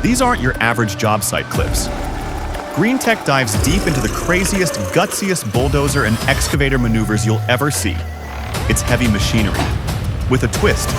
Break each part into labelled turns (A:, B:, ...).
A: These aren't your average job site clips. Green Tech dives deep into the craziest, gutsiest bulldozer and excavator maneuvers you'll ever see. It's heavy machinery, with a twist.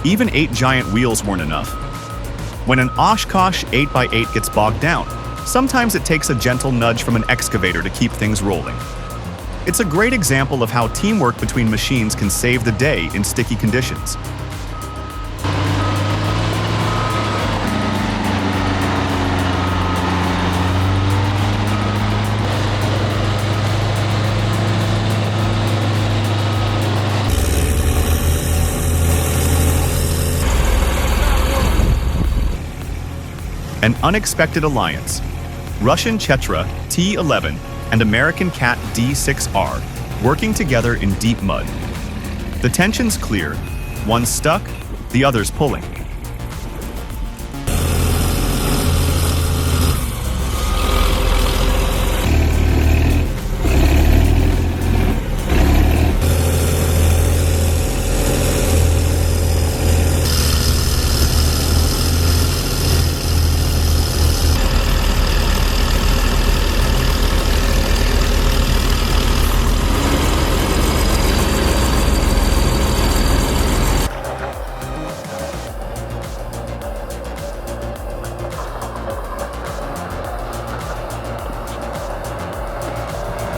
A: Even 8 giant wheels weren't enough. When an Oshkosh 8x8 gets bogged down, sometimes it takes a gentle nudge from an excavator to keep things rolling. It's a great example of how teamwork between machines can save the day in sticky conditions. An unexpected alliance. Russian Chetra T11 and American Cat D6R working together in deep mud. The tension's clear. One's stuck, the other's pulling.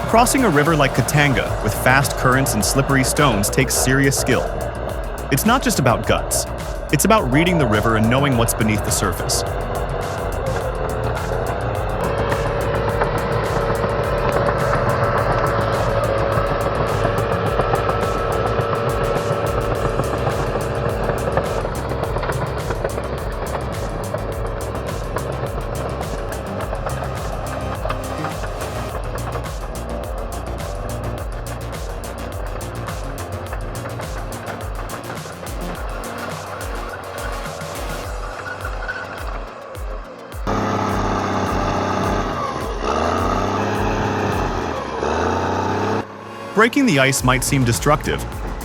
A: Crossing a river like Katanga with fast currents and slippery stones takes serious skill. It's not just about guts. It's about reading the river and knowing what's beneath the surface. Breaking the ice might seem destructive,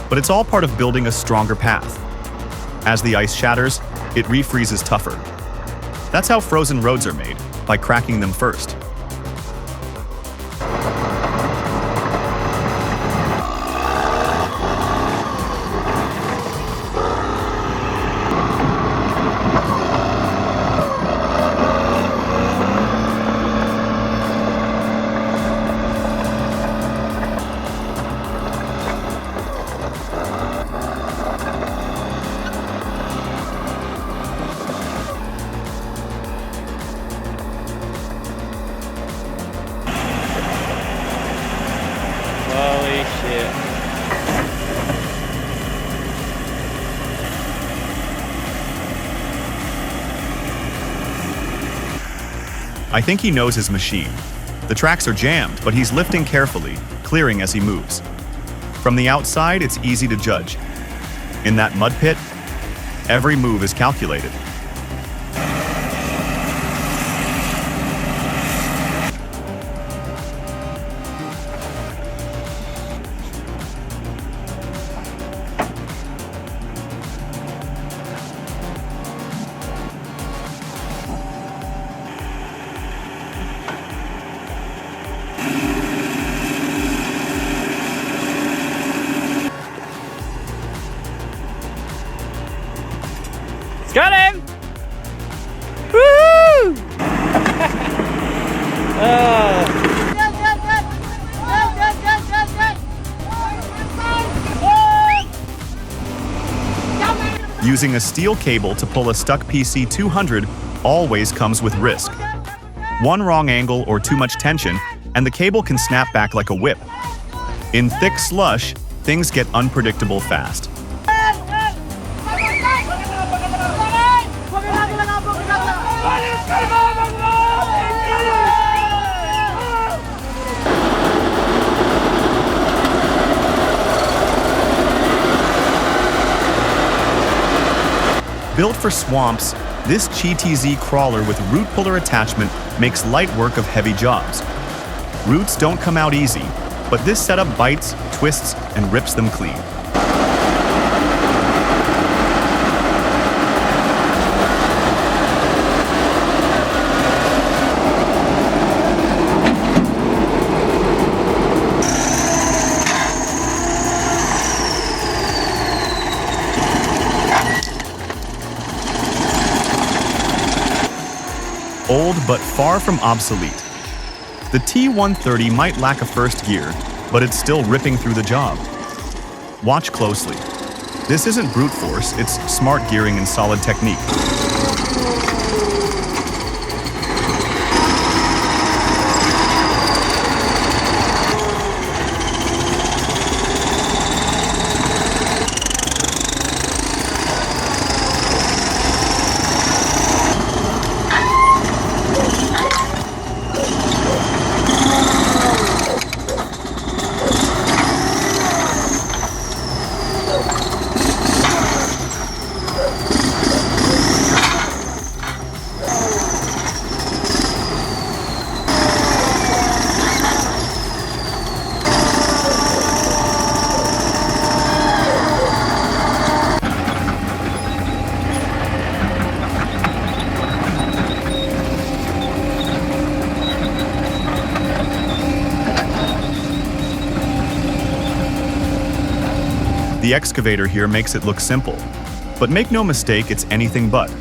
A: but it's all part of building a stronger path. As the ice shatters, it refreezes tougher. That's how frozen roads are made, by cracking them first.
B: Holy shit.
A: I think he knows his machine. The tracks are jammed, but he's lifting carefully, clearing as he moves. From the outside, it's easy to judge. In that mud pit, every move is calculated.
B: Got him! Woo!
A: Using a steel cable to pull a stuck PC-200 always comes with risk. One wrong angle or too much tension, and the cable can snap back like a whip. In thick slush, things get unpredictable fast. Built for swamps, this GTZ crawler with root puller attachment makes light work of heavy jobs. Roots don't come out easy, but this setup bites, twists, and rips them clean. Old but far from obsolete. The T130 might lack a first gear, but it's still ripping through the job. Watch closely. This isn't brute force, it's smart gearing and solid technique. The excavator here makes it look simple, but make no mistake, it's anything but.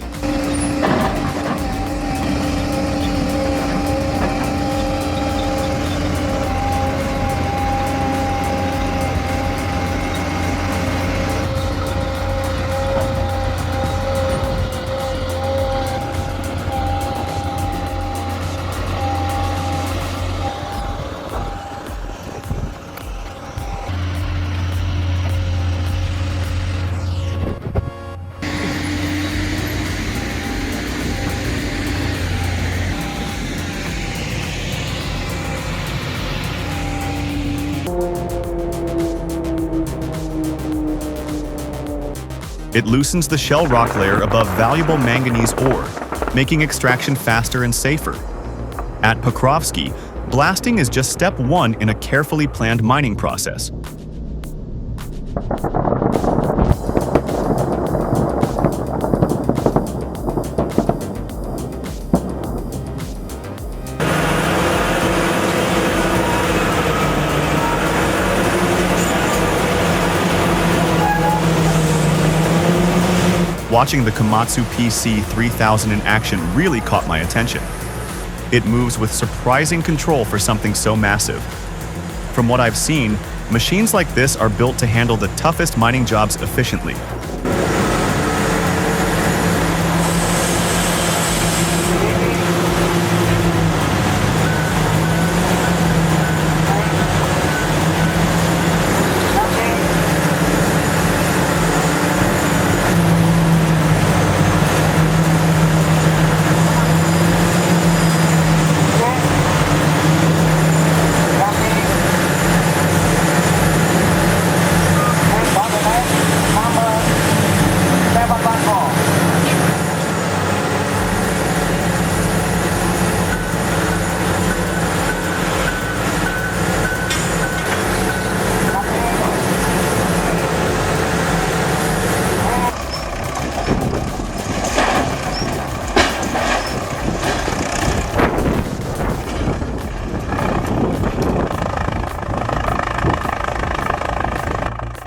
A: It loosens the shell rock layer above valuable manganese ore, making extraction faster and safer. At Pokrovsky, blasting is just step one in a carefully planned mining process. Watching the Komatsu PC3000 in action really caught my attention. It moves with surprising control for something so massive. From what I've seen, machines like this are built to handle the toughest mining jobs efficiently.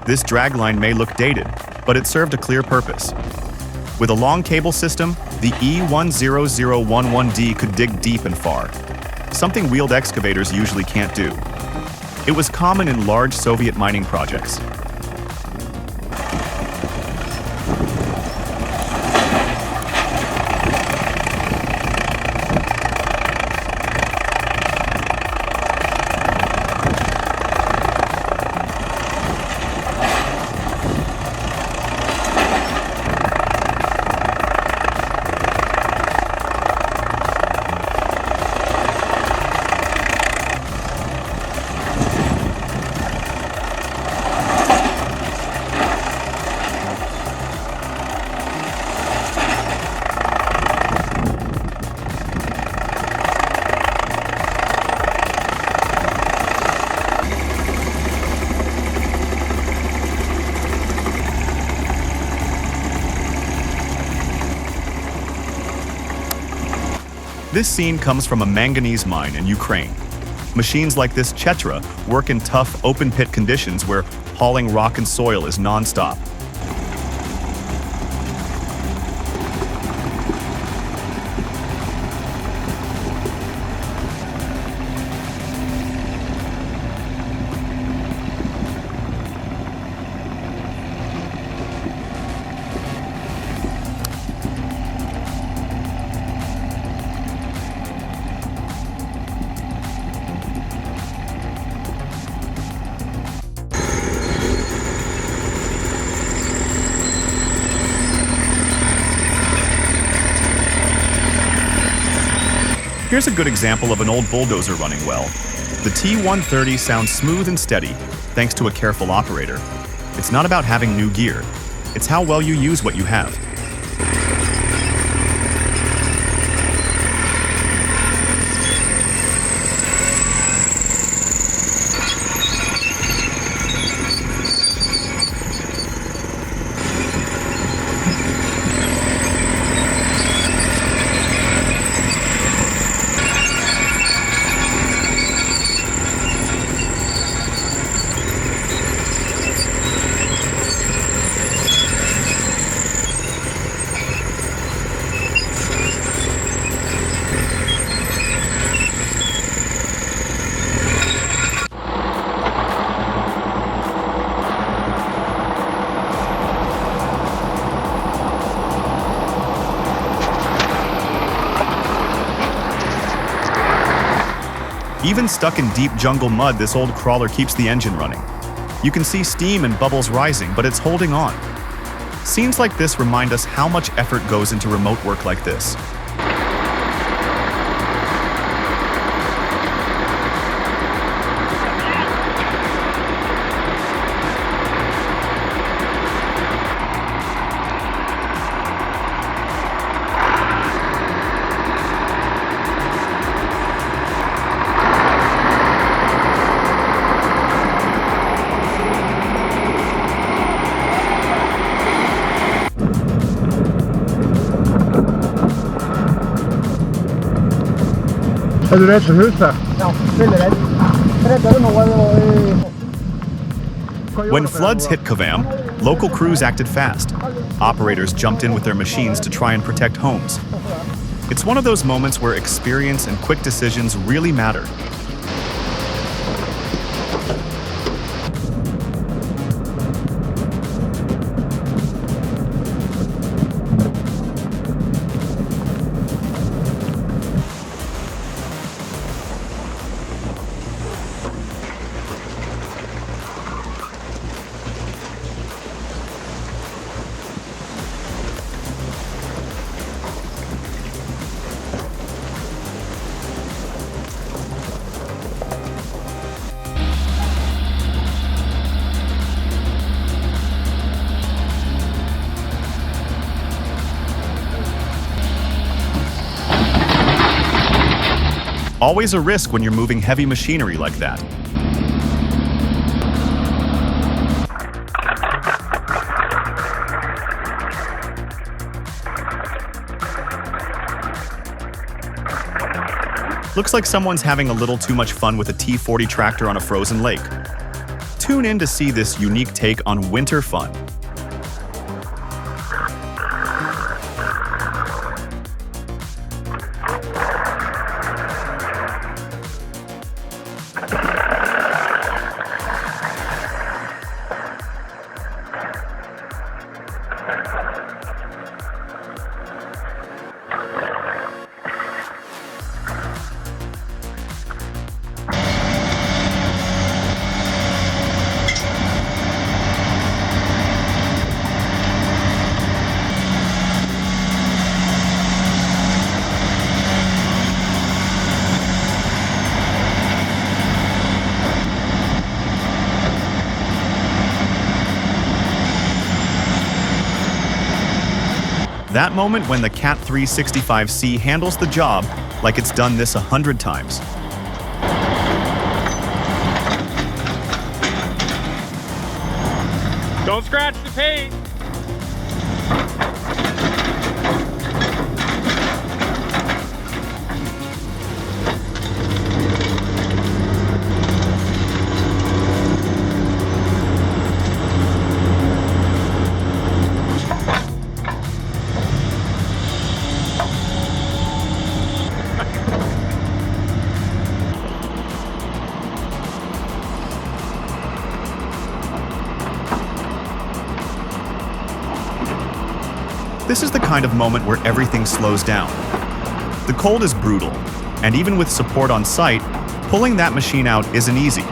A: This dragline may look dated, but it served a clear purpose. With a long cable system, the E10011D could dig deep and far, something wheeled excavators usually can't do. It was common in large Soviet mining projects. This scene comes from a manganese mine in Ukraine. Machines like this Chetra work in tough, open-pit conditions where hauling rock and soil is non-stop. Here's a good example of an old bulldozer running well. The T130 sounds smooth and steady, thanks to a careful operator. It's not about having new gear. It's how well you use what you have. Even stuck in deep jungle mud, this old crawler keeps the engine running. You can see steam and bubbles rising, but it's holding on. Scenes like this remind us how much effort goes into remote work like this.
C: Är du rädd för huset?
D: Ja, väldigt rädd. Räddare nog.
A: When floods hit Kavam, local crews acted fast. Operators jumped in with their machines to try and protect homes. It's one of those moments where experience and quick decisions really matter. Always a risk when you're moving heavy machinery like that. Looks like someone's having a little too much fun with a T40 tractor on a frozen lake. Tune in to see this unique take on winter fun. That moment when the Cat 365C handles the job like it's done this 100 times.
B: Don't scratch the paint.
A: This is the kind of moment where everything slows down. The cold is brutal, and even with support on site, pulling that machine out isn't easy.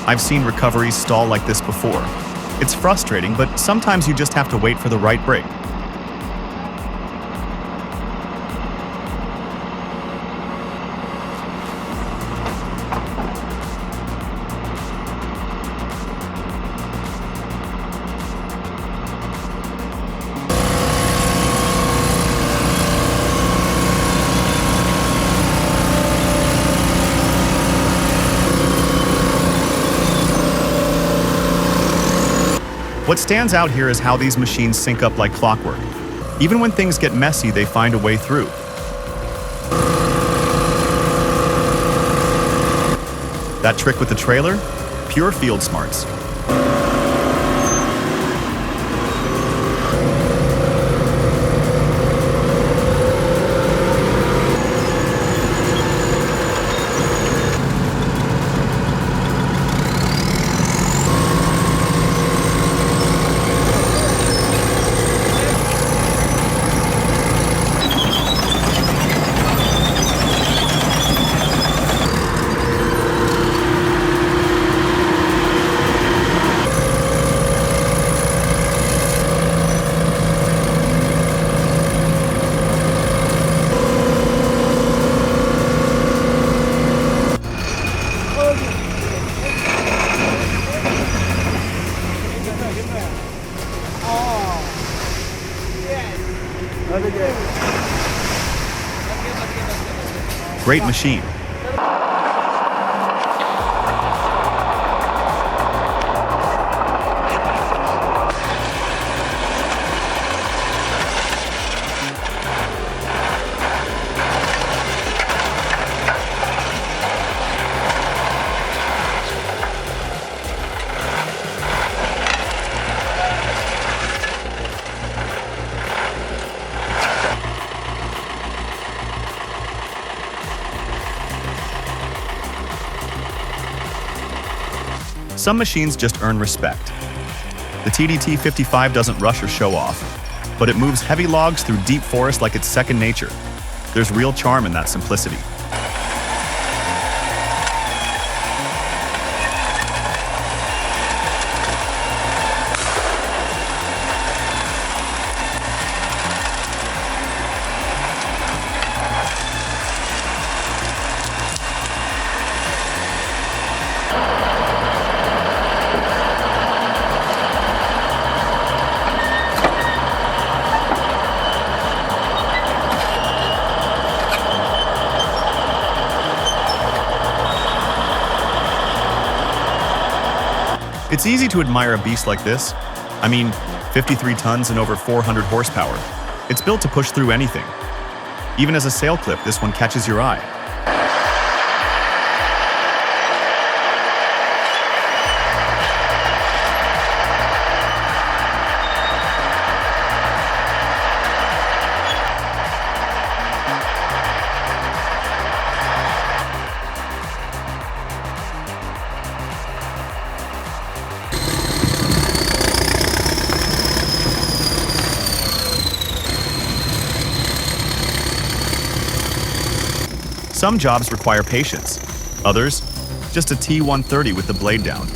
A: I've seen recoveries stall like this before. It's frustrating, but sometimes you just have to wait for the right break. What stands out here is how these machines sync up like clockwork. Even when things get messy, they find a way through. That trick with the trailer? Pure field smarts. Great machine. Some machines just earn respect. The TDT-55 doesn't rush or show off, but it moves heavy logs through deep forest like it's second nature. There's real charm in that simplicity. It's easy to admire a beast like this. I mean, 53 tons and over 400 horsepower. It's built to push through anything. Even as a sail clip, this one catches your eye. Some jobs require patience. Others, just a T-130 with the blade down.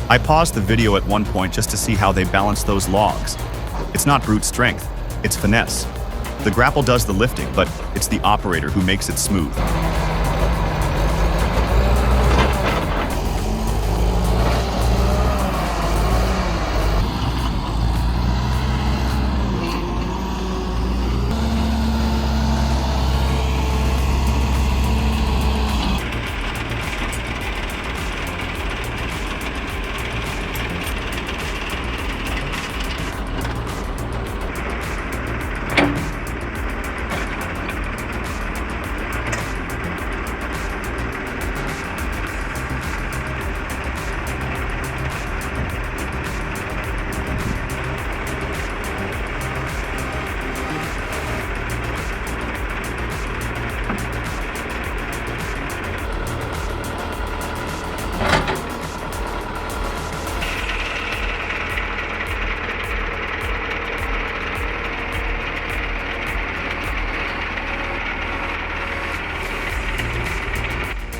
A: I paused the video at one point just to see how they balance those logs. It's not brute strength, it's finesse. The grapple does the lifting, but it's the operator who makes it smooth.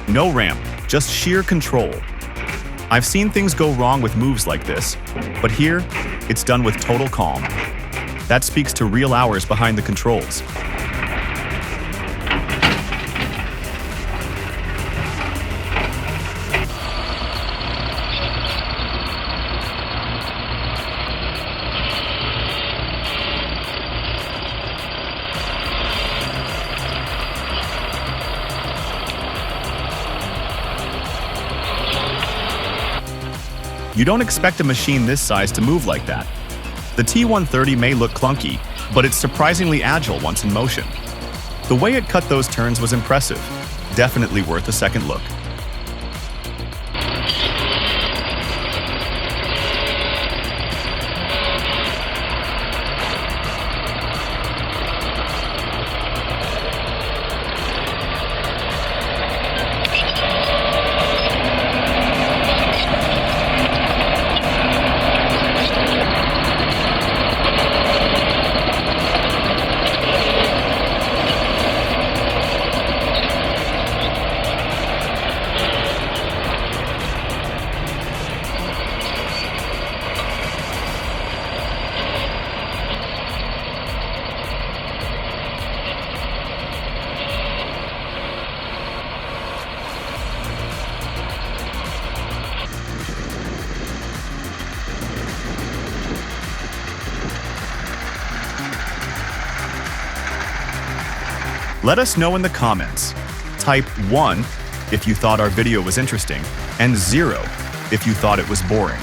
A: No ramp, just sheer control. I've seen things go wrong with moves like this, but here, it's done with total calm. That speaks to real hours behind the controls. You don't expect a machine this size to move like that. The T130 may look clunky, but it's surprisingly agile once in motion. The way it cut those turns was impressive. Definitely worth a second look. Let us know in the comments. Type 1 if you thought our video was interesting, and 0 if you thought it was boring.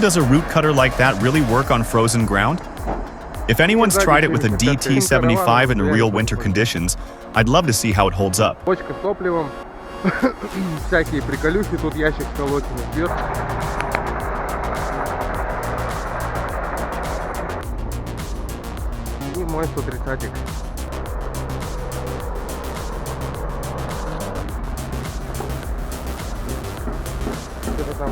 A: Does a root cutter like that really work on frozen ground? If anyone's tried it with a DT75 in real winter conditions, I'd love to see how it holds up.
C: Бочка с топливом, всякие приколюхи, тут ящик с колодцами вверх. И мой 130-ик. Что-то там.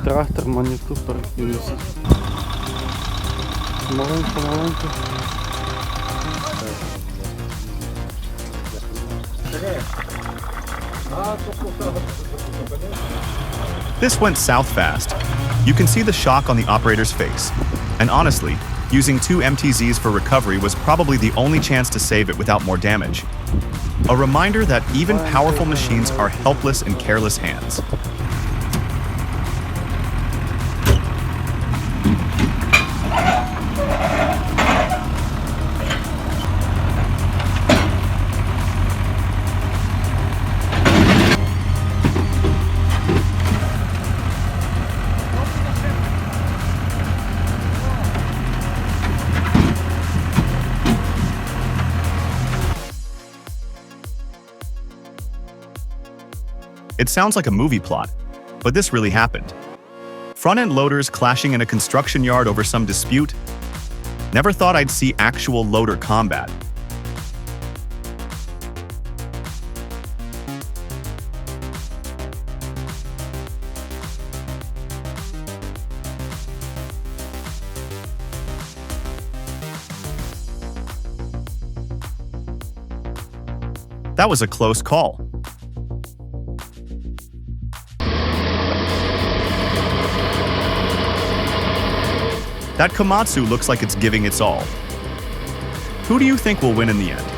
D: Трактор, маниту перекинувся. Маленько.
A: This went south fast. You can see the shock on the operator's face. And honestly, using 2 MTZs for recovery was probably the only chance to save it without more damage. A reminder that even powerful machines are helpless in careless hands. It sounds like a movie plot, but this really happened. Front-end loaders clashing in a construction yard over some dispute. Never thought I'd see actual loader combat. That was a close call. That Komatsu looks like it's giving its all. Who do you think will win in the end?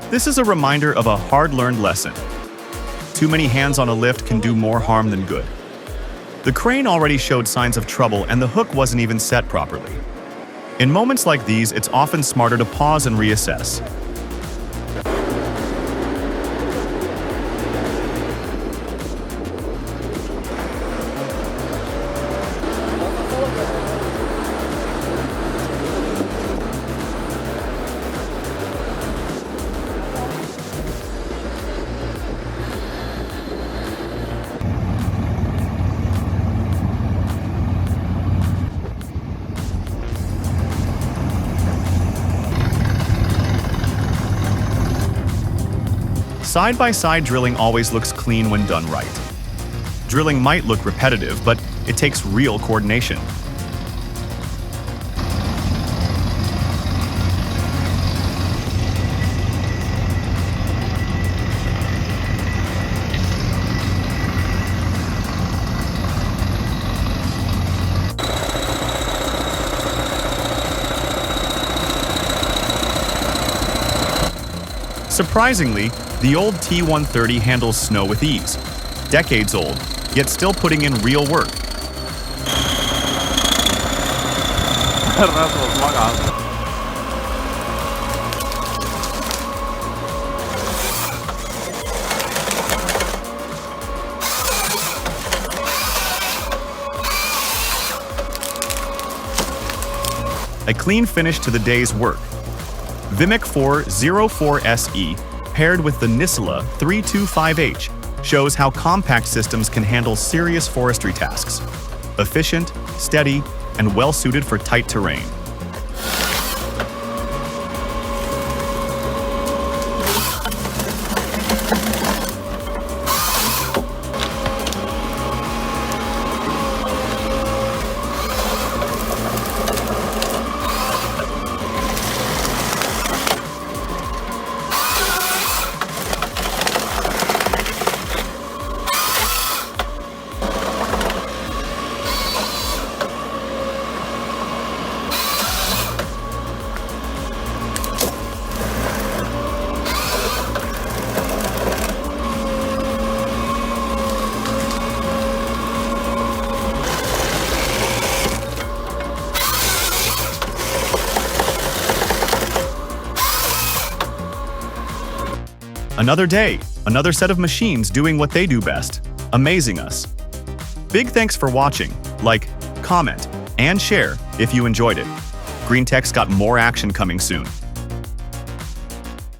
A: This is a reminder of a hard-learned lesson. Too many hands on a lift can do more harm than good. The crane already showed signs of trouble and the hook wasn't even set properly. In moments like these, it's often smarter to pause and reassess. Side-by-side drilling always looks clean when done right. Drilling might look repetitive, but it takes real coordination. Surprisingly, the old T130 handles snow with ease. Decades old, yet still putting in real work. A clean finish to the day's work. Vimic 404SE paired with the Nisela 325H shows how compact systems can handle serious forestry tasks. Efficient, steady, and well-suited for tight terrain. Another day, another set of machines doing what they do best, amazing us. Big thanks for watching. Like, comment, and share if you enjoyed it. GreenTech's got more action coming soon.